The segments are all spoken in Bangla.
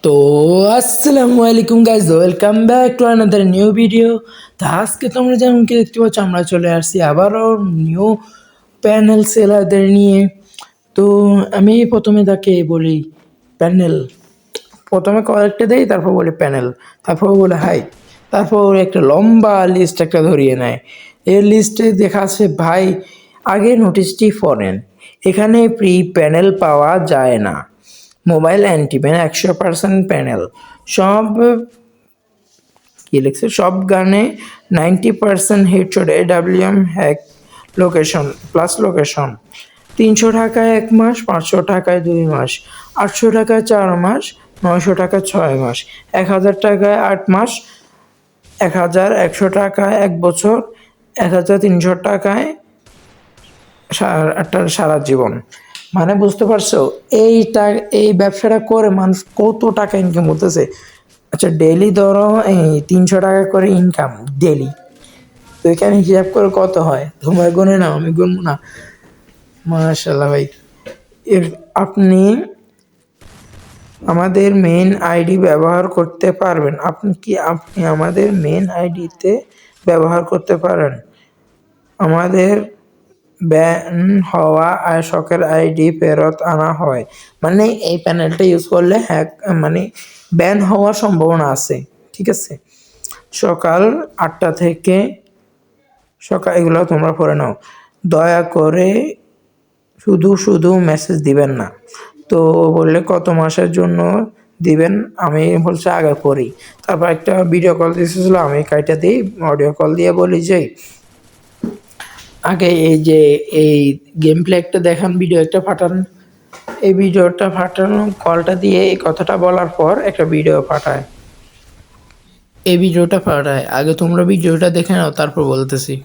তো আসসালামু আলাইকুম guys, welcome back to another new video. তো আজকে তোমরা যেমন কি দেখতে পাচ্ছ, আমরা চলে আসছি আবারও নিউ প্যানেল সেলারদের নিয়ে। তো আমি প্রথমে তাকে বলি প্যানেল, প্রথমে কয়েকটা দেই, তারপর বলি প্যানেল, তারপর বলে হাই, তারপর ওর একটা লম্বা লিস্ট একটা ধরিয়ে নেয়। এর লিস্টে দেখা আছে ভাই, আগে নোটিশটি পড়েন, এখানে প্রি প্যানেল পাওয়া যায় না। মোবাইল অ্যান্টিপ্যান 100% প্যানেল, সব কি লিখছে, সব গানে 90% headshot, AWM hack, location plus location, 300 টাকায় 1 মাস, 500 টাকায় 2 মাস, 800 টাকায় 4 মাস, 900 টাকায় 6 মাস, 1000 টাকায় 8 মাস, 1100 টাকায় 1 বছর, 1300 টাকায় সারা জীবন। মানে বুঝতে পারছো, এই ব্যবসাটা করে মানুষ কত টাকা ইনকাম করতেছে। আচ্ছা, ডেলি ধরো এই 300 টাকা করে ইনকাম ডেলি, তো এখানে হিসাব করে কত হয় তোমরা গুনে নাও, আমি গুনবো না। মাশাল্লাহ ভাই, এর আপনি আমাদের মেন আইডি ব্যবহার করতে পারবেন। আপনি আমাদের মেন আইডিতে ব্যবহার করতে পারেন। আমাদের ব্যান হওয়া শখের আইডি ফেরত আনা হয়। মানে এই প্যানেলটা ইউজ করলে হ্যাক, মানে ব্যান হওয়ার সম্ভাবনা আছে, ঠিক আছে। সকাল 8টা থেকে এগুলো তোমরা পড়ে নাও। দয়া করে শুধু শুধু মেসেজ দিবেন না। তো বললে কত মাসের জন্য দিবেন, আমি বলছি আগে পড়ি। তারপর একটা ভিডিও কল দিয়েছিল, আমি কাইটা দিই, অডিও কল দিয়ে বলি যে আগে এই গেম প্লে একটা দেখান, ভিডিও একটা পাঠান। এই ভিডিওটা পাঠানো, কলটা দিয়ে এই কথাটা বলার পর একটা ভিডিও পাঠায়, এই ভিডিওটা পাঠায়। আগে তোমরা ভিডিওটা দেখে নাও, তারপর বলতেছি।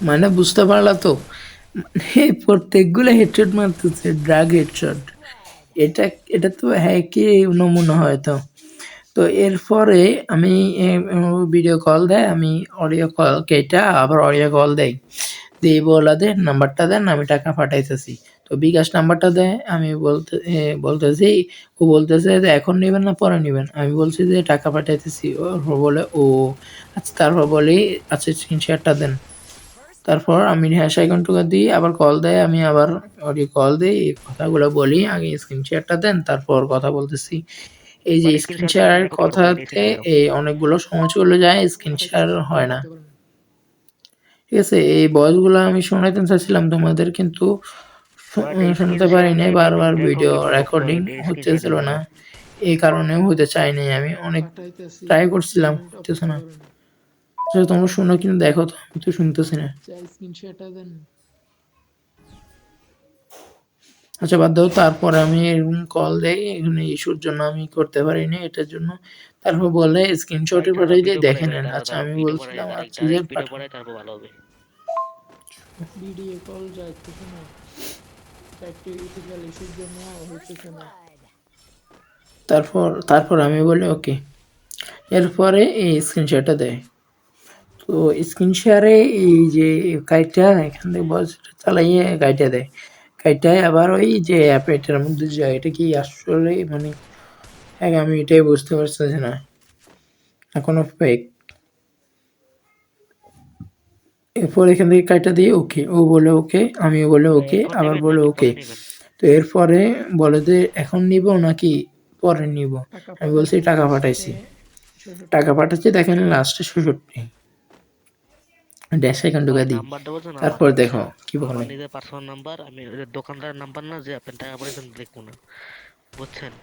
মানে বুঝতে পারলা তো, মানে প্রত্যেকগুলো হেডশট মারতেছে, ড্রাগ হেডশট। এটা এটা তো হ্যাকে নমুনা হয়তো। তো এরপরে আমি ভিডিও কল দেয়, আমি অডিও কল কেটে আবার অডিও কল দেই, দিয়ে বলা দেন নাম্বারটা দেন, আমি টাকা পাঠাইতেছি। তো বিকাশ নাম্বারটা দেয়, আমি বলতেছি, ও বলতেছে যে এখন নেবেন না পরে নেবেন। আমি বলছি যে টাকা পাঠাইতেছি। ও বলে ও আচ্ছা, তারপর বলি আচ্ছা স্ক্রিনশটটা দেন। তারপর আমি হ্যাশ আইকনটুকু দিই, আবার কল দেয়, আমি আবার অডিও কল দিই, এই কথাগুলো বলি, আগে স্ক্রিন শেয়ারটা দেন, তারপর কথা বলতেছি। এই যে স্ক্রিন শেয়ারের কথাতে এই অনেকগুলো সময় চলে যায়, স্ক্রিন শেয়ার হয় না, ঠিক আছে। এই ভয়েসগুলো আমি শোনাইতে চাচ্ছিলাম তোমাদের, কিন্তু শুনতে পারি নাই, বারবার ভিডিও রেকর্ডিং হতেছিল না, এই কারণেও হতে চাই নাই। আমি অনেক ট্রাই করছিলাম, হতেছে না। আচ্ছা, তোমরা শুনো কিন্তু দেখো তো, আমি তো শুনতেছি না। আচ্ছা বাদ দাও, তারপরে আমি এরকম কল দেই, এখানে ইস্যুর জন্য আমি করতে পারিনি, এটার জন্য। তারপর বলে স্ক্রিনশট পাঠিয়ে দিয়ে দেখে নেন। আচ্ছা আমি বলছিলাম আচ্ছা যে পাঠান, ভিডিও কল যাইতেছে না, টেকনিক্যাল ইস্যুর জন্য হইতেছে না। তারপর আমি বলি ওকে। এরপরে এই স্ক্রিনশটটা দেয়। তো স্ক্রিন শেয়ারে এই যে কাইটটা এখান থেকে বস চালাইয়ে কাইটা দেয়, কাইটায় আবার ওই যে অ্যাপ, এটার মধ্যে যায়, এটা কি আসলে মানে হ্যাঁ, আমি এটাই বুঝতে পারতেছি না এখনো ফেক। এরপর এখান থেকে কাইটা দিয়ে ওকে, ও বলে ওকে, আমিও বলে ওকে, আবার বলে ওকে। তো এরপরে বলে যে এখন নিব নাকি পরে নিব। আমি বলছি টাকা পাঠাইছি, টাকা পাঠাচ্ছি, দেখেন লাস্টে 66 ড্যাশ আইকন ঢুকা দিই। তারপর দেখো কি বলে, আমার নিজের পার্সোনাল নাম্বার, আমি দোকানদারের নাম্বার না যে আপনি টাকা পাঠাইছেন দেখবো না, বুঝছেন।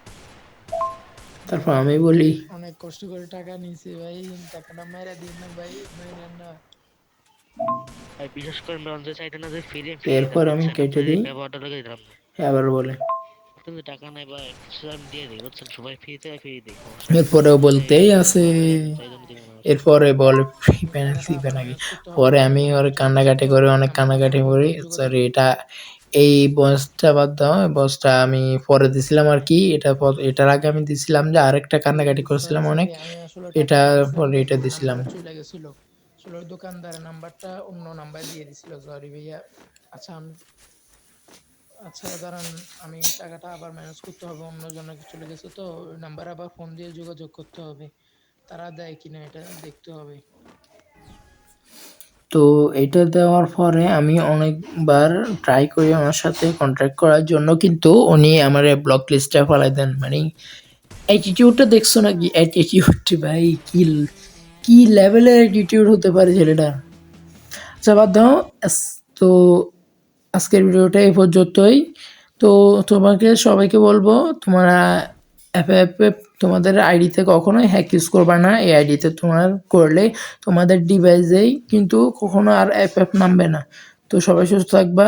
তারপর আমি বলি অনেক কষ্ট করে টাকা নিয়েছি ভাই, টাকাটা মেরে দিন না ভাই, মেরে না। ভাই বিশেষ করে লঞ্চে চাইতে না যে ফিরে ফিরে দিতাম, এরপর আমি বুঝছেন, কেটে আপনার এই দিই, ব্যবহারটা লেগে দিতাম না। আবার বলে আপনার যে টাকা নাই বা কিছু আমি দিয়ে দিই, বুঝছেন, সবাই ফ্রিতে ফ্রি দিই, সমস্যা নেই। এরপরেও বলতেই এই আছে, ভালো লাগে না, তাই জন্য দিব না আসলে। এরপরে বলে ফ্রি পেনাল্টি দিবে নাকি। পরে আমি ওর কান্নাকাটি করে, অনেক কান্নাকাটি করি, সরি এটা এই বয়সটা বাদ দাও। এই বয়সটা আমি পরে দিছিলাম আরকি। এটার আগে আমি দিছিলাম যে আরেকটা কান্নাকাটি করছিলাম অনেক। সরি আমি আসলে এটা টাকাটা দিছিলাম পরে এটা কিন্তু দিছিলাম। নাম্বারটা চলে গেছিল। আসলে ওই দোকানদারের নাম্বারটা অন্য নাম্বার দিয়ে দিছিল। সরি ভাইয়া। আচ্ছা আমি আচ্ছা দাঁড়ান, আমি টাকাটা আবার ম্যানেজ করতে হবে। অন্যজনের চলে গেছে তো ওই নাম্বারে আবার ফোন দিয়ে যোগাযোগ করতে হবে। তারা দেয় কিনা এটা দেখতে হবে। তো এটা দেওয়ার পরে আমি অনেকবার ট্রাই করি ওনার সাথে কন্ট্যাক্ট করার জন্য, কিন্তু উনি আমারে ব্লক লিস্টে ফালাই দেন। মানে অ্যাটিটিউডটা দেখছো নাকি? অ্যাটিটিউড ভাই কি লেভেলের অ্যাটিটিউড হতে পারে ছেলেটার। আচ্ছা বাদ দাও। তো আজকের ভিডিওটা এই পর্যন্তই। তো তোমাকে সবাইকে বলবো, তোমরা অ্যাপে তোমাদের আইডিতে কখনোই হ্যাক ইউজ করবা না। এই আইডিতে তোমার করলে তোমাদের ডিভাইসেই কিন্তু কখনো আর অ্যাপ নামবে না। তো সবাই সুস্থ থাকবা।